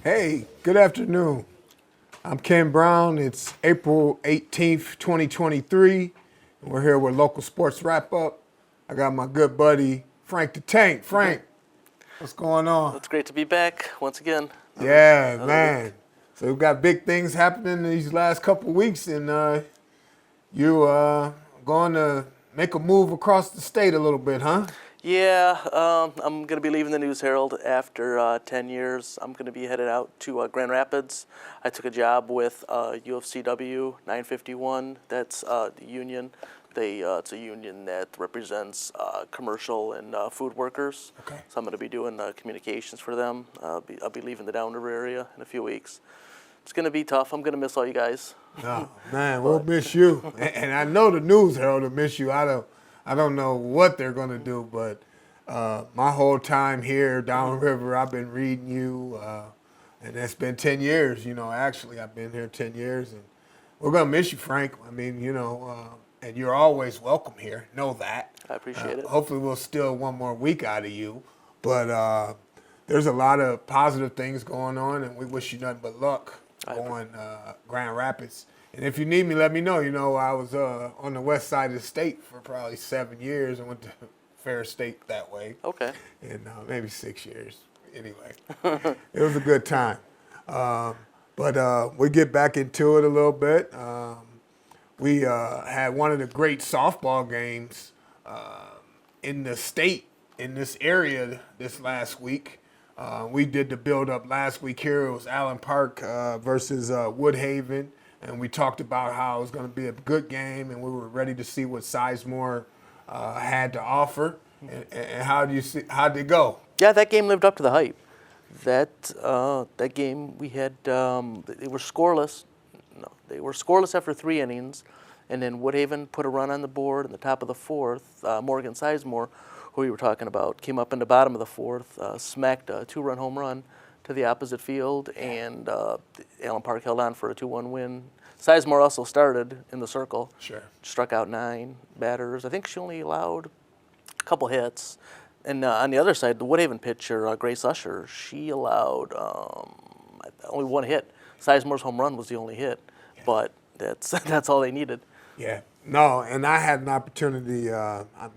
Hey, good afternoon. I'm Ken Brown. It's April 18th, 2023. And we're here with Local Sports Wrap Up. I got my good buddy, Frank the Tank. Frank, what's going on? It's great to be back once again. Yeah, Another man. week. So we've got big things happening these last couple weeks, and you going to make a move across the state a little bit, huh? Yeah, I'm going to be leaving the News Herald after 10 years. I'm going to be headed out to Grand Rapids. I took a job with UFCW 951. That's the union. It's a union that represents commercial and food workers. Okay. So I'm going to be doing communications for them. I'll be leaving the Downriver area in a few weeks. It's going to be tough. I'm going to miss all you guys. No, man, we'll miss you. And I know the News Herald will miss you. I don't know what they're going to do, but my whole time here downriver, I've been reading you, and it's been 10 years. Actually, I've been here 10 years, and we're going to miss you, Frank. I mean, and you're always welcome here. Know that. I appreciate it. Hopefully, we'll steal one more week out of you. But there's a lot of positive things going on, and we wish you nothing but luck going Grand Rapids. And if you need me, let me know. I was on the west side of the state for probably 7 years. I went to Fair State that way. Okay. And maybe 6 years. Anyway, it was a good time. But we get back into it a little bit. We had one of the great softball games in the state, in this area this last week. We did the build-up last week here. It was Allen Park versus Woodhaven. And we talked about how it was going to be a good game, and we were ready to see what Sizemore had to offer. And how did it go? Yeah, that game lived up to the hype. That game we had, they were scoreless. No, they were scoreless after 3 innings, and then Woodhaven put a run on the board in the top of the 4th. Morgan Sizemore, who we were talking about, came up in the bottom of the 4th, smacked a 2-run home run to the opposite field, and Allen Park held on for a 2-1 win. Sizemore also started in the circle. Sure. Struck out 9 batters. I think she only allowed a couple hits. And on the other side, the Woodhaven pitcher, Grace Usher, she allowed only 1 hit. Sizemore's home run was the only hit, but that's all they needed. Yeah. No, and I had an opportunity.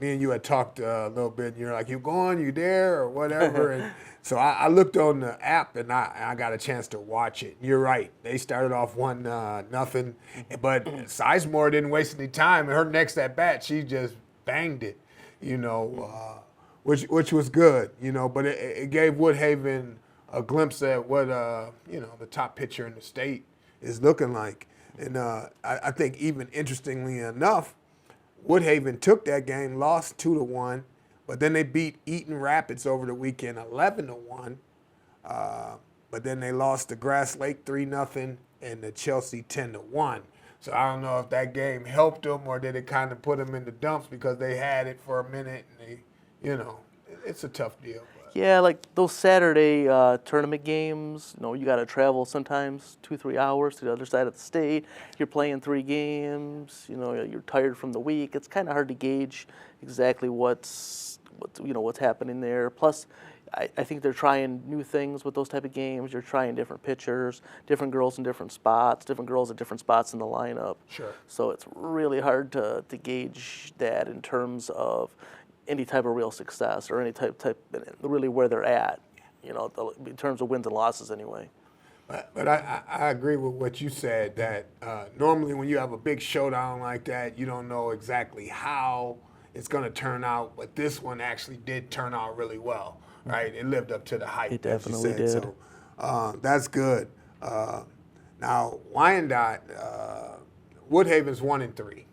Me and you had talked a little bit, and you're like, you going, you there, or whatever. And so I looked on the app, and I got a chance to watch it. You're right. They started off 1-0, but Sizemore didn't waste any time. And her next at bat, she just banged it, which was good, But it gave Woodhaven a glimpse at what the top pitcher in the state is looking like. And I think even interestingly enough, Woodhaven took that game, lost 2-1, but then they beat Eaton Rapids over the weekend 11-1. But then they lost to Grass Lake 3-0 and to Chelsea 10-1. So I don't know if that game helped them or did it kind of put them in the dumps because they had it for a minute and it's a tough deal. Yeah, like those Saturday tournament games, you got to travel sometimes 2-3 hours to the other side of the state. You're playing 3 games, you're tired from the week. It's kind of hard to gauge exactly what's happening there. Plus, I think they're trying new things with those type of games. You're trying different pitchers, different girls in different spots, different girls at different spots in the lineup. Sure. So it's really hard to gauge that in terms of any type of real success or any type really where they're at, in terms of wins and losses anyway. But I agree with what you said that normally when you have a big showdown like that, you don't know exactly how it's going to turn out. But this one actually did turn out really well, right? It lived up to the hype. It definitely did. So that's good. Now Wyandotte, Woodhaven's 1-3,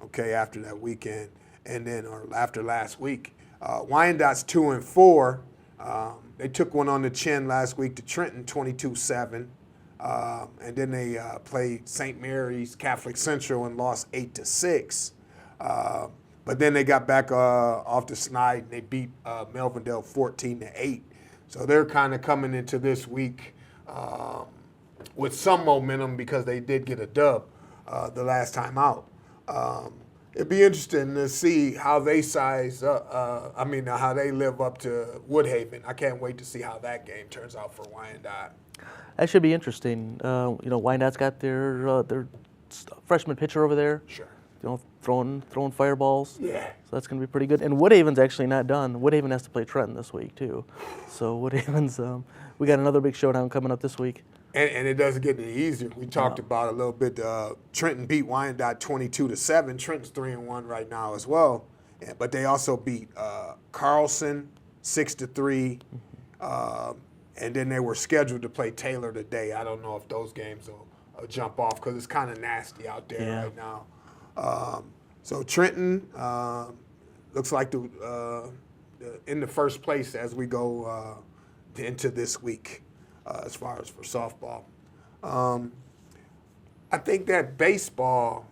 okay, after that weekend. And then, or after last week, Wyandotte's 2-4. They took one on the chin last week to Trenton, 22-7. And then they played St. Mary's Catholic Central and lost 8-6. But then they got back off the snide and they beat Melvindale 14-8. So they're kind of coming into this week with some momentum because they did get a dub the last time out. It'd be interesting to see how they size up. How they live up to Woodhaven. I can't wait to see how that game turns out for Wyandotte. That should be interesting. Wyandott's got their freshman pitcher over there. Sure. Throwing fireballs. Yeah. So that's going to be pretty good. And Woodhaven's actually not done. Woodhaven has to play Trenton this week too. So Woodhaven's we got another big showdown coming up this week. And it doesn't get any easier. We talked about it a little bit. Trenton beat Wyandotte 22-7. Trenton's 3-1 right now as well. But they also beat Carlson 6-3. And then they were scheduled to play Taylor today. I don't know if those games will jump off because it's kind of nasty out there right now. So Trenton looks like in the first place as we go into this week. As far as for softball. I think that baseball,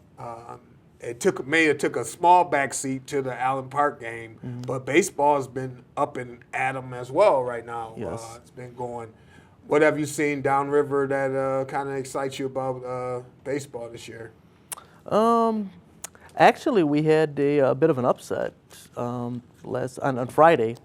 may have took a small backseat to the Allen Park game, but baseball has been up and at 'em as well right now. Yes. It's been going. What have you seen downriver that kind of excites you about baseball this year? Actually, we had a bit of an upset on Friday.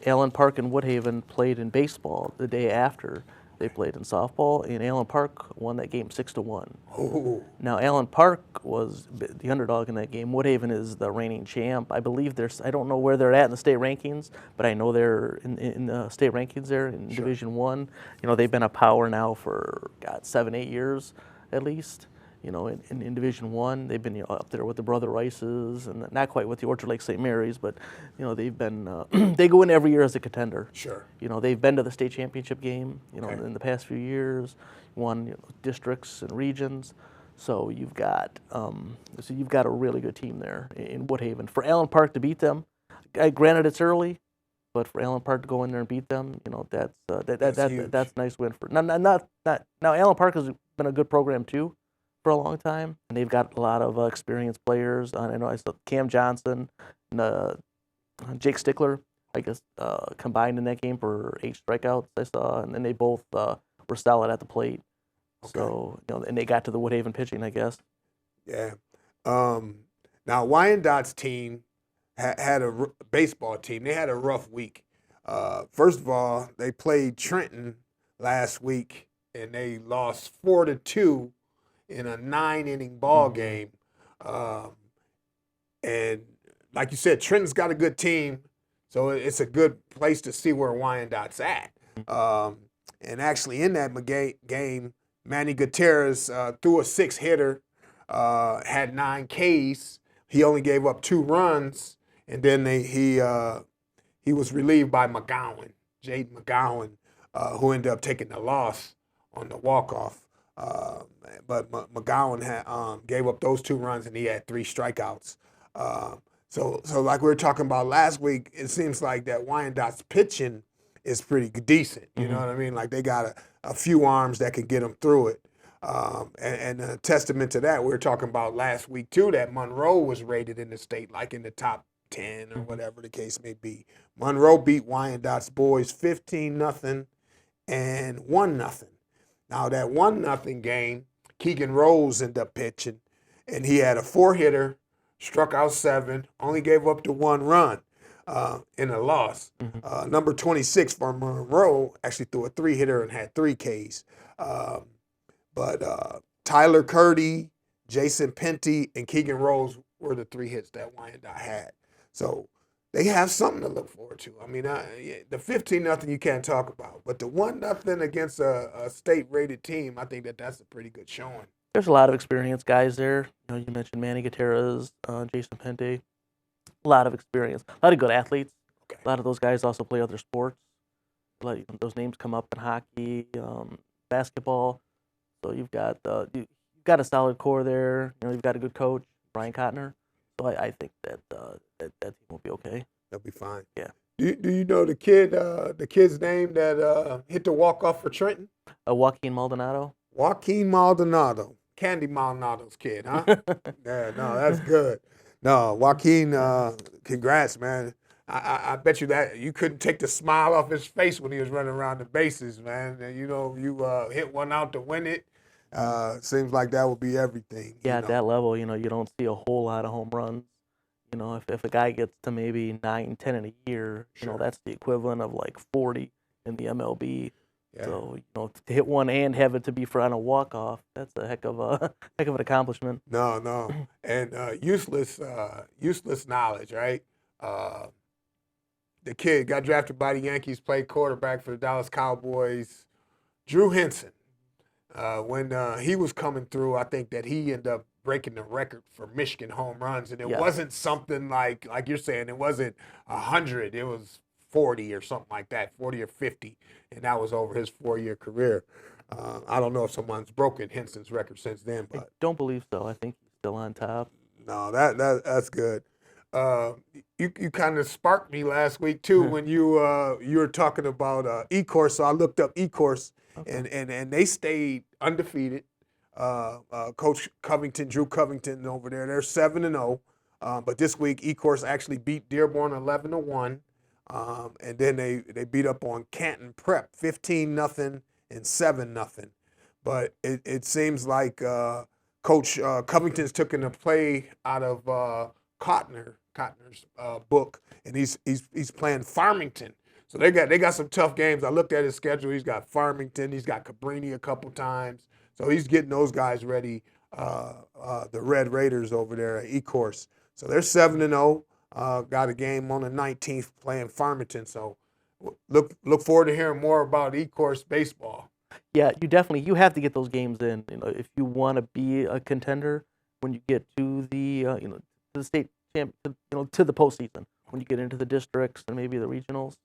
Allen Park and Woodhaven played in baseball the day after they played in softball, and Allen Park won that game 6-1. Oh. Now, Allen Park was the underdog in that game. Woodhaven is the reigning champ. I believe I don't know where they're at in the state rankings, but I know they're in the state rankings there in Division I. They've been a power now for, 7-8 years at least. In Division I, they've been up there with the Brother Rices, and not quite with the Orchard Lake St. Mary's, but they've been they go in every year as a contender. Sure. They've been to the state championship game. Okay. In the past few years, won districts and regions. So you've got a really good team there in Woodhaven. For Allen Park to beat them, granted it's early, but for Allen Park to go in there and beat them, that's a nice win for. Now Allen Park has been a good program too for a long time, and they've got a lot of experienced players. I know I saw Cam Johnson and Jake Stickler, I guess, combined in that game for 8 strikeouts I saw, and then they both were solid at the plate. Okay. So, and they got to the Woodhaven pitching, I guess. Yeah. Now, Wyandotte's team had a baseball team. They had a rough week. First of all, they played Trenton last week, and they lost 4-2 in a 9-inning ball game. And like you said, Trenton's got a good team, so it's a good place to see where Wyandotte's at. And actually in that game, Manny Gutierrez threw a 6-hitter, had 9 Ks. He only gave up 2 runs, and then he was relieved by McGowan, Jaden McGowan, who ended up taking the loss on the walk-off. But McGowan gave up those 2 runs, and he had 3 strikeouts. So like we were talking about last week, it seems like that Wyandotte's pitching is pretty decent. You know what I mean? Like they got a few arms that can get them through it. And a testament to that, we were talking about last week too, that Monroe was rated in the state like in the top 10 or whatever the case may be. Monroe beat Wyandotte's boys 15-0 and 1-0. Now that 1-0 game, Keegan Rose ended up pitching, and he had a 4-hitter, struck out 7, only gave up to 1 run in a loss. Number 26 for Monroe actually threw a 3-hitter and had 3 Ks. But Tyler Curdy, Jason Penty, and Keegan Rose were the 3 hits that Wyandotte had. So they have something to look forward to. I mean, the 15-0 you can't talk about, but the 1-0 against a state-rated team, I think that's a pretty good showing. There's a lot of experienced guys there. You mentioned Manny Gutierrez, Jason Penty. A lot of experience. A lot of good athletes. Okay. A lot of those guys also play other sports. Those names come up in hockey, basketball. So you've got a solid core there. You've got a good coach, Brian Cotner. So I think that team will be okay. They'll be fine. Yeah. Do you know the kid's name that hit the walk-off for Trenton? Joaquin Maldonado. Joaquin Maldonado. Candy Maldonado's kid, huh? Yeah, no, that's good. No, Joaquin, congrats, man. I bet you that you couldn't take the smile off his face when he was running around the bases, man. And, you hit one out to win it. Seems like that would be everything. Yeah, You at know? that level, you don't see a whole lot of home runs. If a guy gets to maybe 9, 10 in a year, Sure. that's the equivalent of like 40 in the MLB. Yeah. So, to hit one and have it to be for on a walk-off, that's a heck of a heck of an accomplishment. No, and useless knowledge, right? Uh, the kid got drafted by the Yankees, played quarterback for the Dallas Cowboys. Drew Henson. When he was coming through, I think that he ended up breaking the record for Michigan home runs, and it Yeah. wasn't something like you're saying. It wasn't 100. It was 40 or something like that, 40 or 50, and that was over his 4-year career. I don't know if someone's broken Henson's record since then, I but don't believe so. I think he's still on top. no, that's good. You kind of sparked me last week too when you were talking about E-Course. So I looked up E-Course, and they stayed undefeated. Coach Covington, Drew Covington over there, they're 7-0. But this week E-Course actually beat Dearborn 11-1, and then they beat up on Canton Prep 15-0 and 7-0. But it seems like Coach Covington's taken a play out of Cotner's book, and he's playing Farmington. So they got some tough games. I looked at his schedule. He's got Farmington. He's got Cabrini a couple times. So he's getting those guys ready. The Red Raiders over there at E-Course. So they're 7-0. Got a game on the 19th playing Farmington. So look forward to hearing more about E-Course baseball. Yeah, you have to get those games in. If you want to be a contender when you get to the to the state champ, to the postseason, when you get into the districts and maybe the regionals.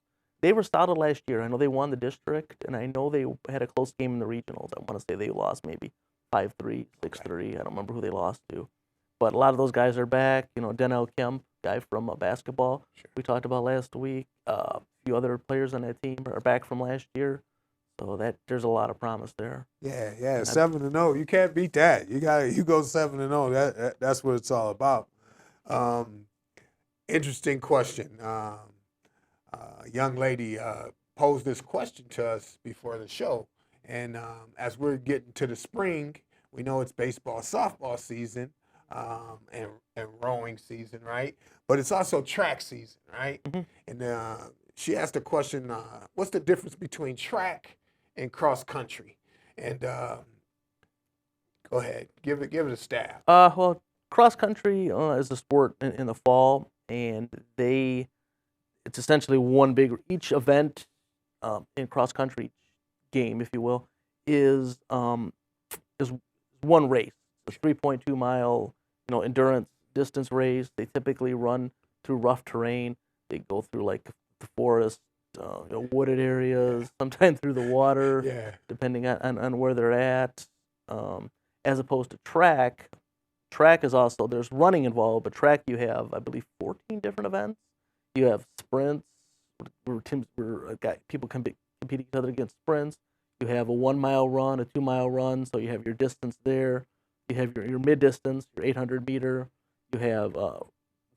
They were solid last year. I know they won the district, and I know they had a close game in the regionals. I want to say they lost maybe 5-3, 6-3. I don't remember who they lost to, but a lot of those guys are back. Denell Kemp, guy from basketball, we talked about last week. A few other players on that team are back from last year. So there's a lot of promise there. Yeah, 7-0. You can't beat that. You go 7-0. That's what it's all about. Interesting question. A young lady posed this question to us before the show, and as we're getting to the spring, we know it's baseball, softball season, and rowing season, right? But it's also track season, right? Mm-hmm. And she asked a question: what's the difference between track and cross country? And go ahead, give it a stab. Well, cross country is a sport in the fall, and it's essentially each event in cross country game, if you will, is one race. It's a 3.2 mile endurance distance race. They typically run through rough terrain. They go through like the forest, wooded areas, sometimes through the water, depending on where they're at. As opposed to track is also, there's running involved, but track you have, I believe, 14 different events. You have sprints, where people compete each other against sprints. You have a 1 mile run, a 2 mile run, so you have your distance there. You have your mid distance, your 800 meter. You have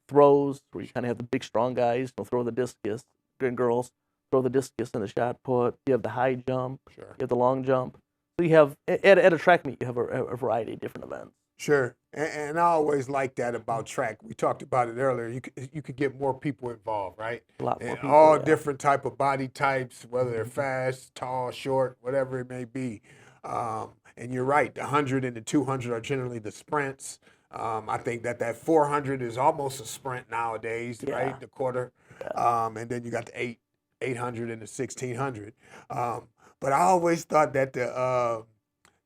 throws, where you kind of have the big strong guys throw the discus, and girls throw the discus in the shot put. You have the high jump. Sure. You have the long jump. So you have at a track meet, you have a variety of different events. Sure, and I always like that about track. We talked about it earlier. You could get more people involved, right? A lot more people. All different type of body types, whether they're fast, tall, short, whatever it may be. And you're right. The 100 and the 200 are generally the sprints. I think that 400 is almost a sprint nowadays, right? The quarter. And then you got the 800 and the 1600. But I always thought that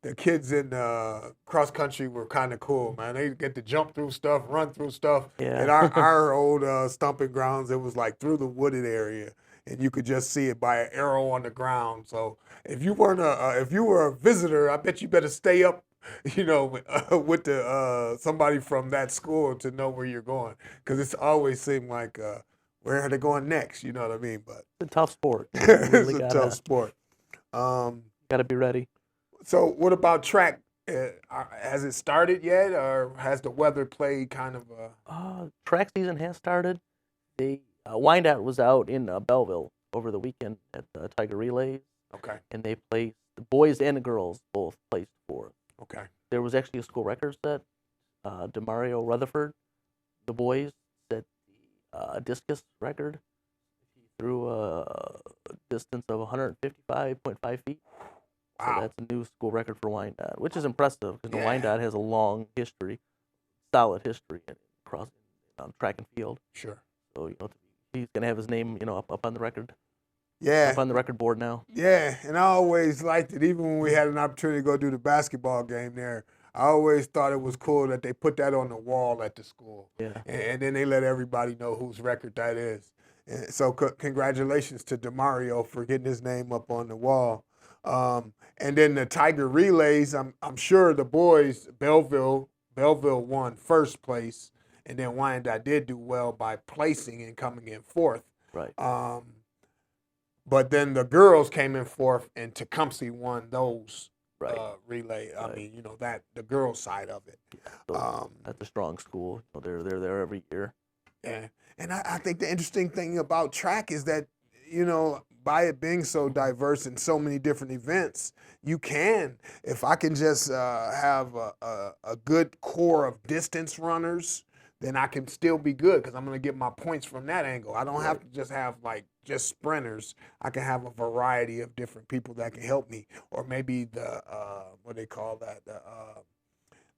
the kids in cross country were kind of cool, man. They get to jump through stuff, run through stuff. Yeah. At our old stomping grounds, it was like through the wooded area, and you could just see it by an arrow on the ground. So if you were a visitor, I bet you better stay up, with the somebody from that school to know where you're going, because it's always seemed like where are they going next? You know what I mean? But it's a tough sport. It's a tough sport. Got to be ready. So what about track? Has it started yet, or has the weather played kind of? Track season has started. They Wyandotte was out in Belleville over the weekend at the Tiger Relays. Okay. And they placed, the boys and the girls both placed fourth. there was actually a school record set. Demario Rutherford, the boys, set the discus record. He threw a distance of 155.5 feet. So Wow. that's a new school record for Wyandotte, which is impressive because Yeah. Wyandotte has a long history, solid history in cross track and field. Sure. So he's gonna have his name up on the record, Yeah. up on the record board now. Yeah, and I always liked it. Even when we had an opportunity to go do the basketball game there, I always thought it was cool that they put that on the wall at the school. Yeah. And then they let everybody know whose record that is. And so congratulations to Demario for getting his name up on the wall. And then the Tiger relays, I'm sure the boys, Belleville won first place, and then Wyandotte did do well by placing and coming in fourth. Right. But then the girls came in fourth, and Tecumseh won those Right. relay. I Right. mean, that the girls' side of it. So that's a strong school. They're there every year. Yeah, and I think the interesting thing about track is that by it being so diverse and so many different events, you can, if I can just have a good core of distance runners, then I can still be good because I'm going to get my points from that angle. I don't have to just have just sprinters. I can have a variety of different people that can help me, or maybe the what they call that,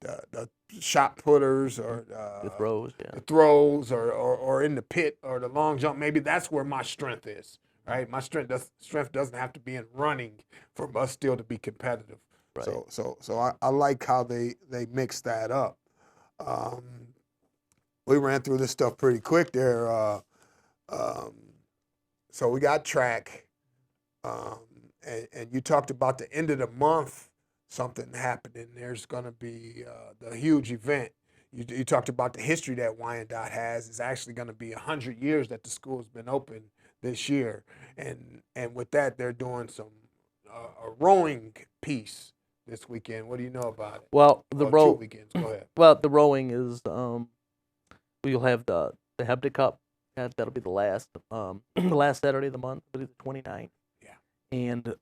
the shot putters, or The throws, yeah. the throws, or in the pit, or the long jump. Maybe that's where my strength is. Right, my strength doesn't have to be in running for us still to be competitive. Right. So I like how they mix that up. We ran through this stuff pretty quick there. So we got track, and you talked about the end of the month, something happening. There's going to be the huge event. You talked about the history that Wyandotte has. It's actually going to be 100 years that the school has been open this year, and with that, they're doing some a rowing piece this weekend. What do you know about it? Well, the Two weekends. Go ahead. Well, the rowing is we'll have the Hebda Cup. That'll be the last the last Saturday of the month. It'll be the 29th. Yeah. And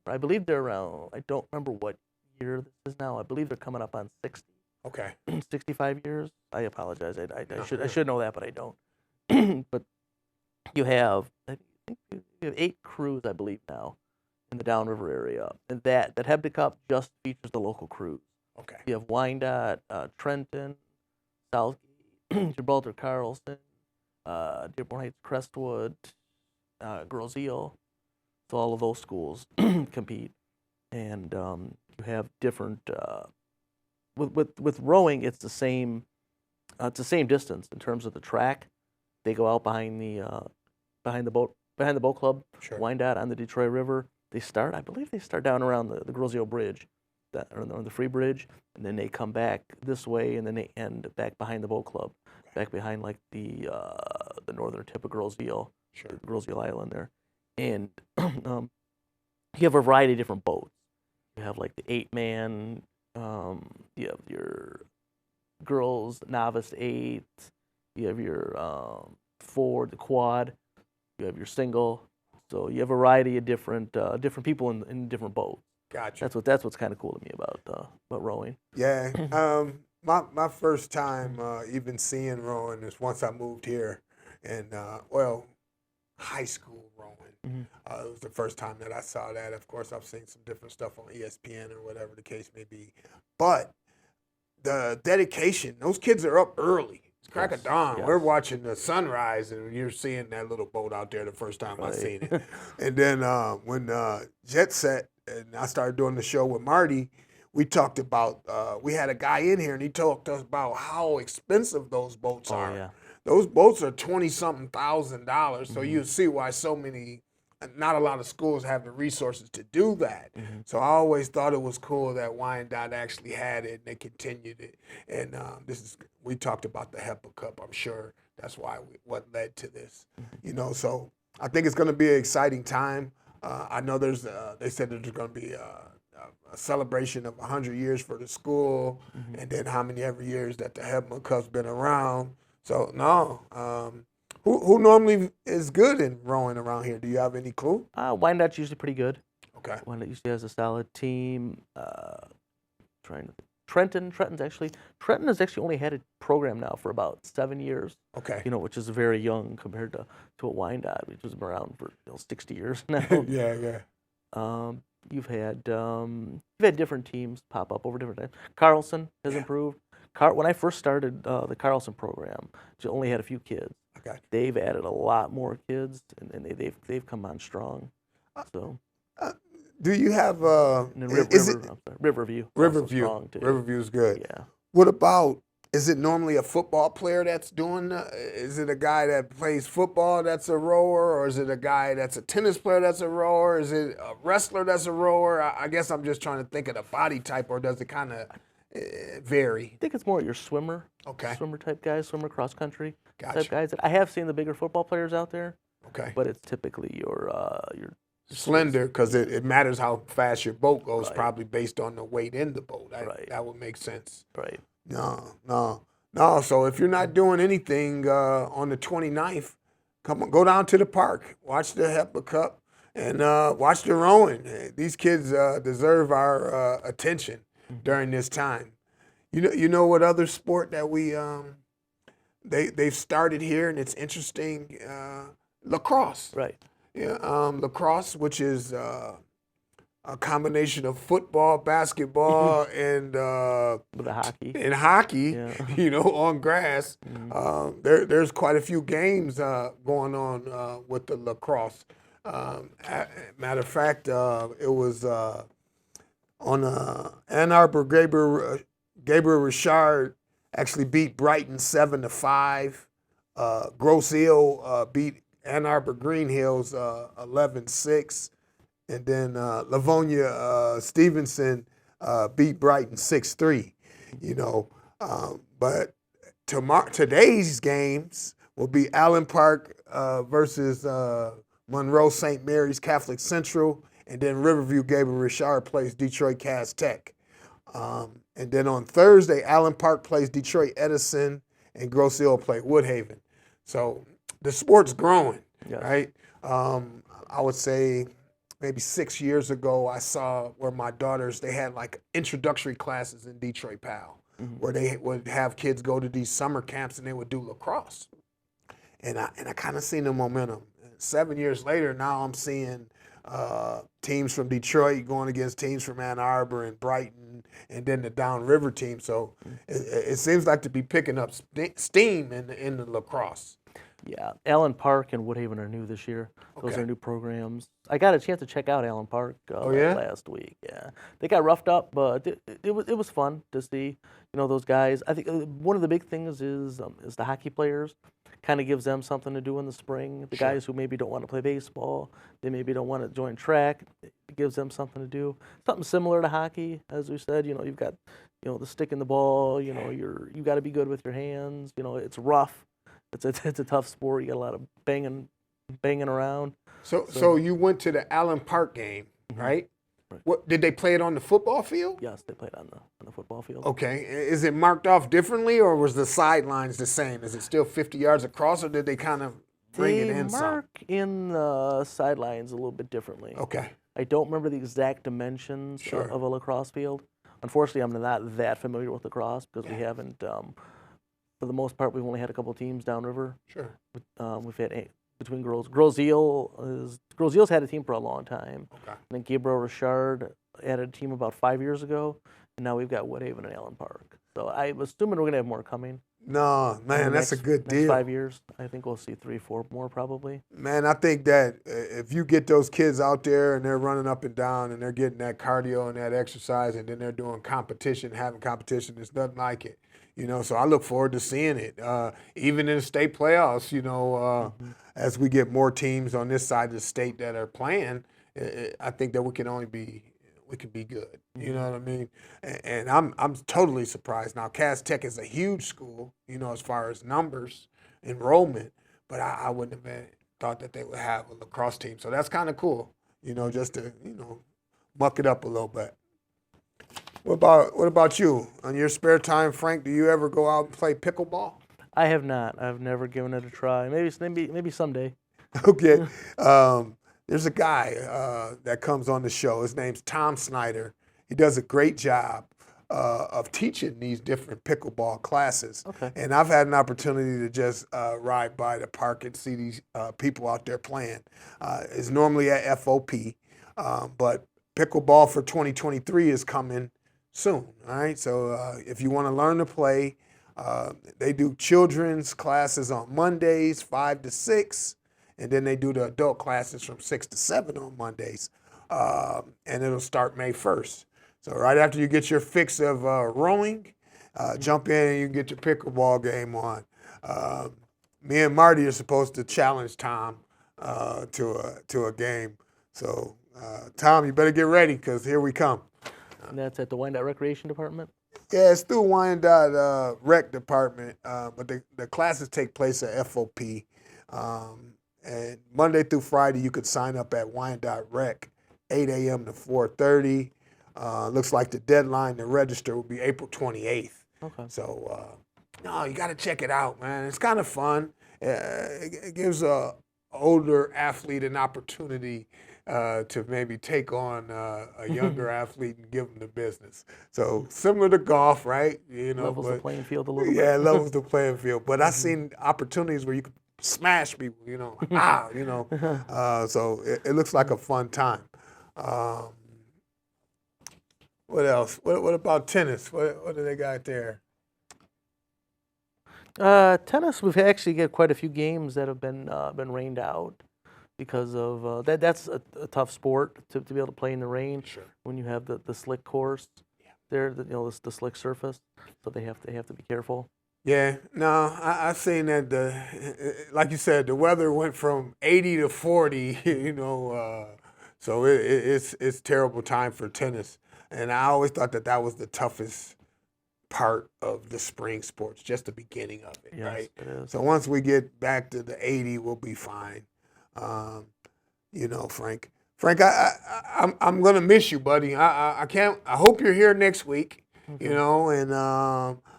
I believe they're around. I don't remember what year this is now. I believe they're coming up on 60. Okay. 65 years. I apologize. I should know that, but I don't. But you have, I think you have 8 crews, I believe, now in the Downriver area, and that Hebda Cup just features the local crews. Okay. You have Wyandotte, Trenton, Southgate, Gibraltar, Carlson, Dearborn Heights, Crestwood, Girls Eel. So all of those schools compete, and you have different. With rowing, it's the same. It's the same distance in terms of the track. They go out behind the boat club. Sure. Wyandotte on the Detroit River. I believe they start down around the Girls Eel Bridge, or the Free Bridge, and then they come back this way, and then they end back behind the boat club, back behind the northern tip of Girls Eel, Sure. Girls Eel Island there, and you have a variety of different boats. You have the 8-man. You have your girls novice 8. You have your 4, the quad. You have your single. So you have a variety of different people in different boats. Gotcha. That's what's kind of cool to me about rowing. Yeah. My first time even seeing rowing is once I moved here, and high school rowing. Mm-hmm. It was the first time that I saw that. Of course, I've seen some different stuff on ESPN or whatever the case may be, but the dedication. Those kids are up early. It's crack of dawn. Yes. We're watching the sunrise, and you're seeing that little boat out there the first time I seen it. And then when Jet Set, and I started doing the show with Marty, we talked about, we had a guy in here, and he talked to us about how expensive those boats are. Yeah. Those boats are $20-something thousand. So you see why not a lot of schools have the resources to do that. Mm-hmm. So I always thought it was cool that Wyandotte actually had it, and they continued it. And we talked about the HEPA Cup. I'm sure that's what led to this. So I think it's going to be an exciting time. I know they said there's going to be a celebration of 100 years for the school, and then how many every years that the HEPA Cup's been around. So no, who normally is good in rowing around here? Do you have any clue? Wyandotte's usually pretty good. Okay. Wyandotte usually has a solid team. trying to Trenton has actually only had a program now for about 7 years. Okay. Which is very young compared to a Wyandotte, which has been around for 60 years now. Yeah. You've had different teams pop up over different times. Carlson has improved. When I first started the Carlson program, it only had a few kids. Okay. They've added a lot more kids, and they've come on strong. So. Do you have And then Riverview. Riverview? Strong too. Riverview's good. Yeah. What about? Is it normally a football player that's doing? Is it a guy that plays football that's a rower, or is it a guy that's a tennis player that's a rower? Is it a wrestler that's a rower? I guess I'm just trying to think of the body type, or does it kind of vary? I think it's more your swimmer. Okay. Swimmer type guys, swimmer cross country Gotcha. type guys. I have seen the bigger football players out there. Okay. But it's typically your slender, because it matters how fast your boat goes, Right. probably based on the weight in the boat. Right. That would make sense. Right. No. So if you're not doing anything on the 29th, go down to the park, watch the HEPA Cup, and watch the rowing. These kids deserve our attention during this time. You know what other sport that they've started here, and it's interesting, lacrosse. Right. Yeah, lacrosse, which is a combination of football, basketball, and With the hockey. hockey. Yeah. On grass. There's quite a few games going on with the lacrosse. Matter of fact, it was on Ann Arbor. Gabriel Richard actually beat Brighton 7-5. Grosse Ile beat Ann Arbor Green Hills 11-6, and then Livonia Stevenson beat Brighton 6-3. But today's games will be Allen Park versus Monroe St. Mary's Catholic Central, and then Riverview Gabriel Richard plays Detroit Cass Tech. And then on Thursday, Allen Park plays Detroit Edison, and Grosse Ile play Woodhaven. So the sport's growing, Yes. right? I would say maybe 6 years ago, I saw where my daughters, they had like introductory classes in Detroit PAL, where they would have kids go to these summer camps and they would do lacrosse. And I kind of seen the momentum. 7 years later, now I'm seeing teams from Detroit going against teams from Ann Arbor and Brighton, and then the downriver team. So it seems like to be picking up steam in the lacrosse. Yeah, Allen Park and Woodhaven are new this year. Those Okay. are new programs. I got a chance to check out Allen Park yeah? last week. Yeah, they got roughed up, but it was fun to see. Those guys. I think one of the big things is the hockey players. Kind of gives them something to do in the spring. The guys who maybe don't want to play baseball, they maybe don't want to join track. It gives them something to do. Something similar to hockey, as we said. You've got the stick in the ball. You got to be good with your hands. It's rough. It's a tough sport. You got a lot of banging around. So you went to the Allen Park game, right? Right. What did they play it on the football field? Yes, they played on the football field. Okay. Is it marked off differently, or was the sidelines the same? Is it still 50 yards across, or did they kind of bring it in They some? mark in the sidelines a little bit differently. Okay. I don't remember the exact dimensions Sure. of a lacrosse field. Unfortunately, I'm not that familiar with lacrosse because we haven't, for the most part, we've only had a couple teams downriver. Sure. We've had between girls. Grosse Ile's had a team for a long time. Okay. And then Gabriel Richard added a team about 5 years ago, and now we've got Woodhaven and Allen Park. So I'm assuming we're going to have more coming. No, man, in the that's a good next deal. 5 years. I think we'll see 3-4 more probably. Man, I think that if you get those kids out there and they're running up and down and they're getting that cardio and that exercise, and then they're doing competition, having competition, there's nothing like it. So I look forward to seeing it. Even in the state playoffs, as we get more teams on this side of the state that are playing, I think that we can be good. You know what I mean? And I'm totally surprised. Now, Cass Tech is a huge school, as far as numbers, enrollment, but I wouldn't have thought that they would have a lacrosse team. So that's kind of cool, just to, muck it up a little bit. What about you? On your spare time, Frank, do you ever go out and play pickleball? I have not. I've never given it a try. Maybe someday. Okay. There's a guy that comes on the show. His name's Tom Snyder. He does a great job of teaching these different pickleball classes. Okay. And I've had an opportunity to just ride by the park and see these people out there playing. It's normally at FOP, but pickleball for 2023 is coming soon. All right, so if you want to learn to play, they do children's classes on Mondays, 5 to 6, and then they do the adult classes from 6 to 7 on Mondays, and it'll start May 1st. So right after you get your fix of rowing, jump in and you can get your pickleball game on. Me and Marty are supposed to challenge Tom to a game. So Tom, you better get ready because here we come. And that's at the Wyandotte Recreation Department? Yeah, it's through Wyandotte Rec Department, but the classes take place at FOP. And Monday through Friday, you could sign up at Wyandotte Rec, 8 a.m. to 4:30. Looks like the deadline to register will be April 28th. Okay. So, no, you got to check it out, man. It's kind of fun. It gives a older athlete an opportunity to maybe take on a younger athlete and give them the business. So similar to golf, right? You know, Levels the playing field a little bit. yeah, levels the playing field. But I've seen opportunities where you can smash people. You know, you know. So it looks like a fun time. What else? What about tennis? What do they got there? Tennis, we've actually got quite a few games that have been rained out because of that's a tough sport to be able to play in the rain. Sure. When you have the slick course, there, you know, the slick surface, so they have to be careful. Yeah, no, I've seen that. Like you said, the weather went from 80 to 40. You know, so it's terrible time for tennis. And I always thought that was the toughest part of the spring sports, just the beginning of it, Yes, right? it is. So once we get back to the 80, we'll be fine. You know, Frank, I'm gonna miss you, buddy. I can't. I hope you're here next week. You know, and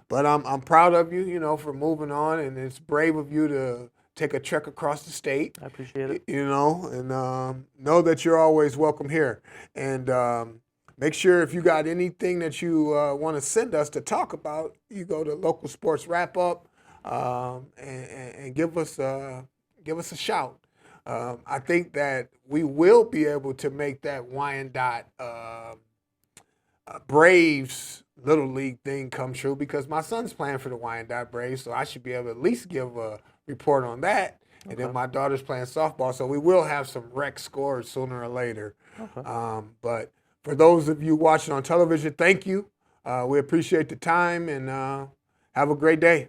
but I'm proud of you. You know, for moving on, and it's brave of you to take a trek across the state. I appreciate it. You know, and know that you're always welcome here. And make sure if you got anything that you want to send us to talk about, you go to Local Sports Wrap Up and give us a shout. I think that we will be able to make that Wyandotte Braves Little League thing come true because my son's playing for the Wyandotte Braves, so I should be able to at least give a report on that. And then my daughter's playing softball, so we will have some rec scores sooner or later. Okay. But for those of you watching on television, thank you. We appreciate the time and have a great day.